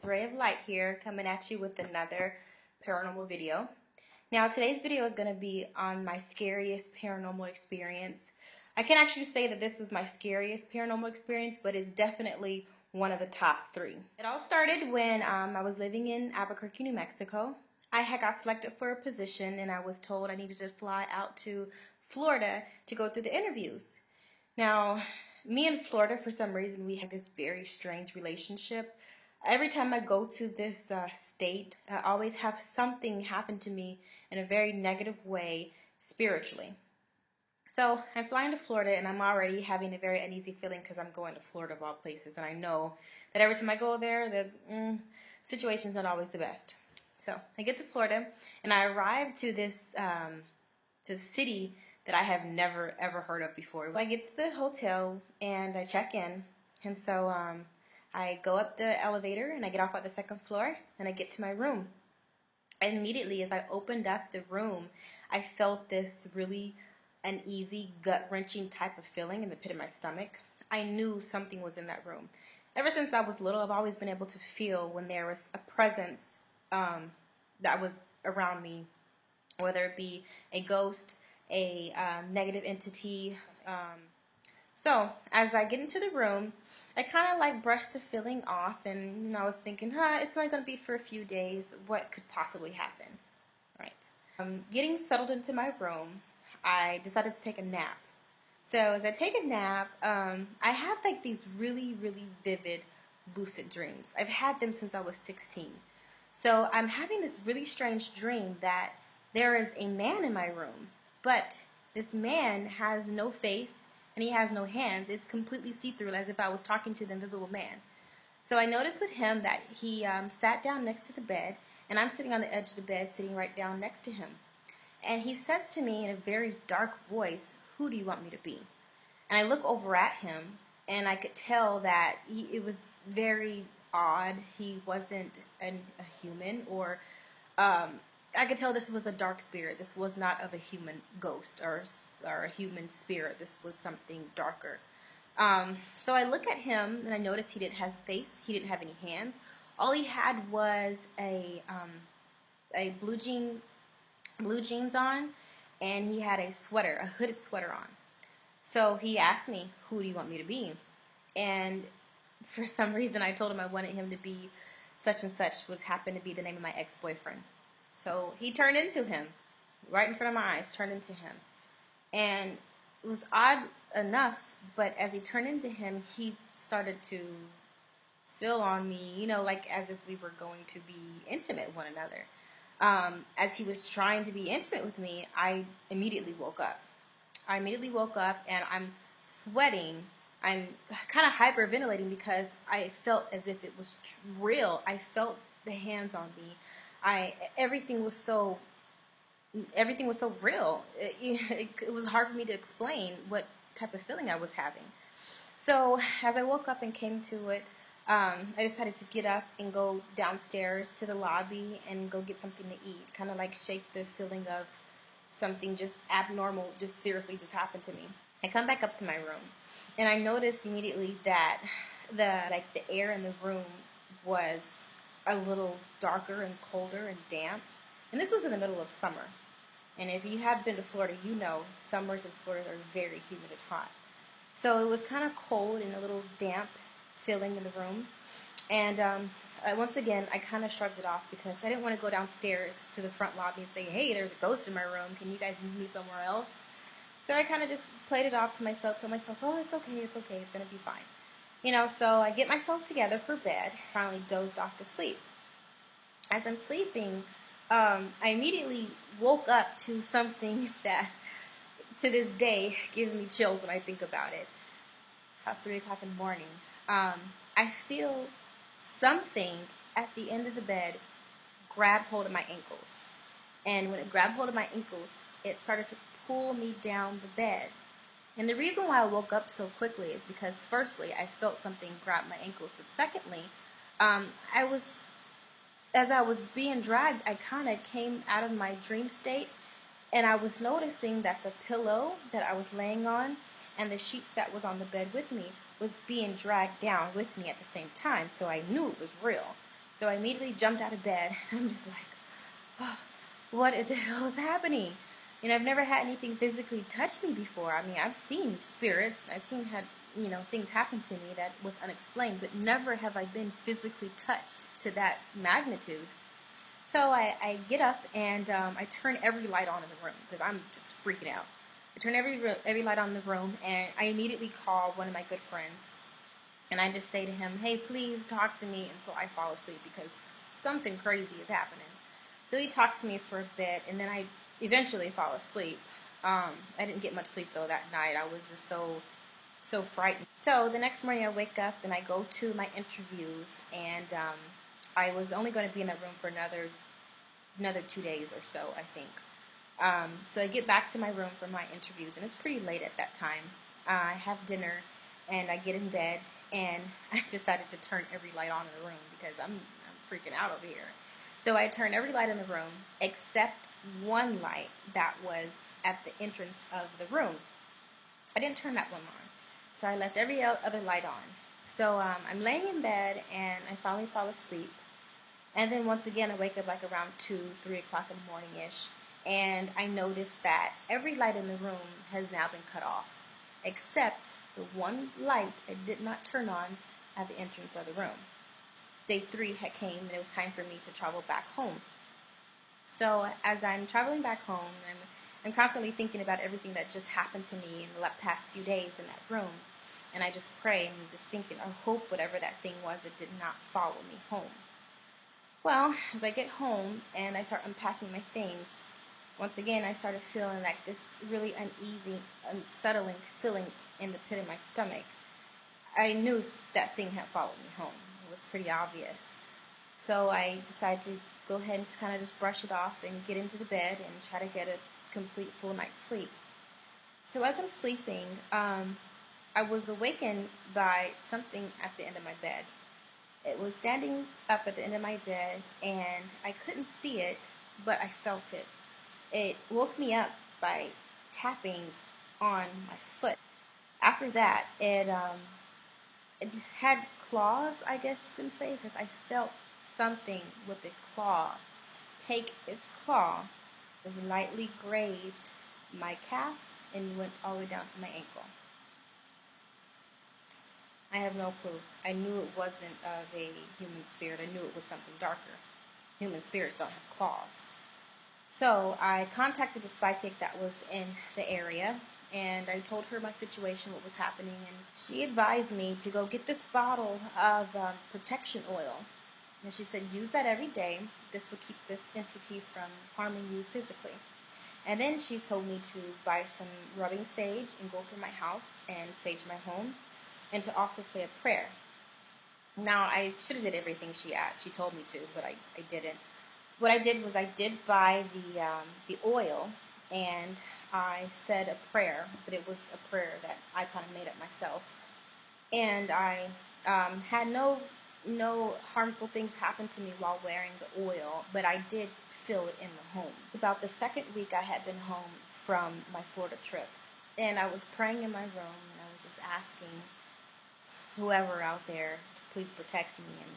It's Ray of Light here, coming at you with another paranormal video. Now, today's video is going to be on my scariest paranormal experience. I can actually say that this was my scariest paranormal experience, but it's definitely one of the top 3. It all started when I was living in Albuquerque, New Mexico. I had got selected for a position, and I was told I needed to fly out to Florida to go through the interviews. Now, me and Florida, for some reason, we have this very strange relationship. Every time I go to this state, I always have something happen to me in a very negative way spiritually. So I'm flying to Florida, and I'm already having a very uneasy feeling because I'm going to Florida of all places. And I know that every time I go there, the situation's not always the best. So I get to Florida, and I arrive to this to the city that I have never, ever heard of before. I get to the hotel, and I check in. And so I go up the elevator, and I get off at the 2nd floor, and I get to my room. And immediately, as I opened up the room, I felt this really uneasy, gut-wrenching type of feeling in the pit of my stomach. I knew something was in that room. Ever since I was little, I've always been able to feel when there was a presence that was around me, whether it be a ghost, a negative entity. So as I get into the room, I kind of like brush the feeling off, and I was thinking, it's only going to be for a few days. What could possibly happen? Right. Getting settled into my room, I decided to take a nap. So as I take a nap, I have like these really, really vivid lucid dreams. I've had them since I was 16. So I'm having this really strange dream that there is a man in my room, but this man has no face and he has no hands. It's completely see-through, as if I was talking to the invisible man. So I noticed with him that he sat down next to the bed, and I'm sitting on the edge of the bed, sitting right down next to him. And he says to me in a very dark voice, "Who do you want me to be?" And I look over at him, and I could tell that it was very odd. He wasn't a human, or I could tell this was a dark spirit. This was not of a human ghost or a human spirit. This was something darker. So I look at him, and I notice he didn't have a face. He didn't have any hands. All he had was a blue jeans on, and he had a sweater, a hooded sweater on. So he asked me, "Who do you want me to be?" And for some reason, I told him I wanted him to be such and such, which happened to be the name of my ex-boyfriend. So he turned into him, right in front of my eyes, turned into him. And it was odd enough, but as he turned into him, he started to feel on me, like as if we were going to be intimate with one another. As he was trying to be intimate with me, I immediately woke up. And I'm sweating. I'm kind of hyperventilating because I felt as if it was real. I felt the hands on me. Everything was so real. It was hard for me to explain what type of feeling I was having. So as I woke up and came to it, I decided to get up and go downstairs to the lobby and go get something to eat. Kind of like shake the feeling of something just abnormal, just seriously just happened to me. I come back up to my room, and I noticed immediately that the air in the room was a little darker and colder and damp. And this was in the middle of summer. And if you have been to Florida, you know summers in Florida are very humid and hot. So it was kind of cold and a little damp feeling in the room. And once again, I kind of shrugged it off because I didn't want to go downstairs to the front lobby and say, "Hey, there's a ghost in my room. Can you guys move me somewhere else?" So I kind of just played it off to myself, told myself, "Oh, it's okay, it's going to be fine." So I get myself together for bed, finally dozed off to sleep. As I'm sleeping, I immediately woke up to something that, to this day, gives me chills when I think about it. It's about 3 o'clock in the morning. I feel something at the end of the bed grab hold of my ankles. And when it grabbed hold of my ankles, it started to pull me down the bed. And the reason why I woke up so quickly is because, firstly, I felt something grab my ankles. But secondly, as I was being dragged, I kind of came out of my dream state, and I was noticing that the pillow that I was laying on and the sheets that was on the bed with me was being dragged down with me at the same time, so I knew it was real. So I immediately jumped out of bed. I'm just like, oh, what the hell is happening? And I've never had anything physically touch me before. I mean, I've seen spirits. I've seen things happen to me that was unexplained, but never have I been physically touched to that magnitude. So I get up and I turn every light on in the room because I'm just freaking out. I turn every light on in the room, and I immediately call one of my good friends, and I just say to him, "Hey, please talk to me," until I fall asleep because something crazy is happening. So he talks to me for a bit, and then I eventually fall asleep. I didn't get much sleep though that night. I was just so frightened. So the next morning I wake up and I go to my interviews, and I was only going to be in that room for another 2 days or so, I think. So I get back to my room for my interviews, and it's pretty late at that time. I have dinner, and I get in bed, and I decided to turn every light on in the room because I'm freaking out over here. So I turned every light in the room except one light that was at the entrance of the room. I didn't turn that one on, so I left every other light on. So I'm laying in bed, and I finally fall asleep. And then once again, I wake up like around 2, 3 o'clock in the morning-ish, and I notice that every light in the room has now been cut off, except the one light I did not turn on at the entrance of the room. Day 3 had came, and it was time for me to travel back home. So as I'm traveling back home, I'm constantly thinking about everything that just happened to me in the past few days in that room. And I just pray and just thinking, I hope whatever that thing was, it did not follow me home. Well, as I get home and I start unpacking my things, once again I started feeling like this really uneasy, unsettling feeling in the pit of my stomach. I knew that thing had followed me home. It was pretty obvious. So I decided to go ahead and just brush it off and get into the bed and try to get a complete full night's sleep. So as I'm sleeping, I was awakened by something at the end of my bed. It was standing up at the end of my bed, and I couldn't see it, but I felt it. It woke me up by tapping on my foot. After that, it had claws, I guess you can say, because I felt something with a claw take its claw, just lightly grazed my calf and went all the way down to my ankle. I have no clue. I knew it wasn't of a human spirit. I knew it was something darker. Human spirits don't have claws. So I contacted the psychic that was in the area, and I told her my situation, what was happening, and she advised me to go get this bottle of protection oil. And she said, use that every day. This will keep this entity from harming you physically. And then she told me to buy some rubbing sage and go through my house and sage my home, and to also say a prayer. Now, I should have did everything she asked. She told me to, but I didn't. What I did was I did buy the oil, and I said a prayer, but it was a prayer that I kind of made up myself. And I had no harmful things happen to me while wearing the oil, but I did feel it in the home. About the second week I had been home from my Florida trip, and I was praying in my room, and I was just asking whoever out there to please protect me and,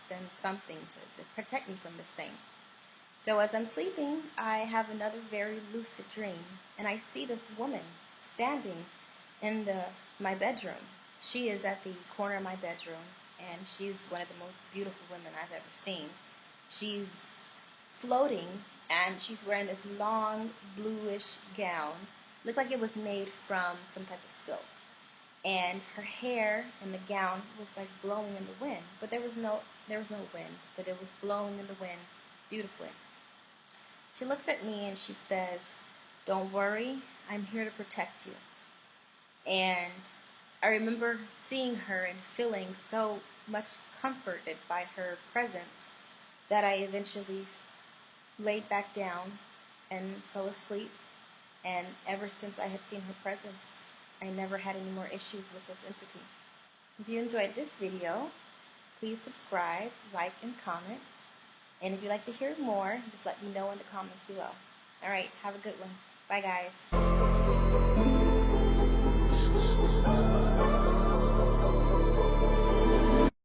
send something to protect me from this thing. So as I'm sleeping, I have another very lucid dream, and I see this woman standing in my bedroom. She is at the corner of my bedroom, and she's one of the most beautiful women I've ever seen. She's floating, and she's wearing this long bluish gown. Looked like it was made from some type of silk. And her hair and the gown was like blowing in the wind, but there was no wind, but it was blowing in the wind beautifully. She looks at me and she says, "Don't worry, I'm here to protect you." And I remember seeing her and feeling so much comforted by her presence that I eventually laid back down and fell asleep. And ever since I had seen her presence, I never had any more issues with this entity. If you enjoyed this video, please subscribe, like, and comment. And if you'd like to hear more, just let me know in the comments below. Alright, have a good one. Bye, guys.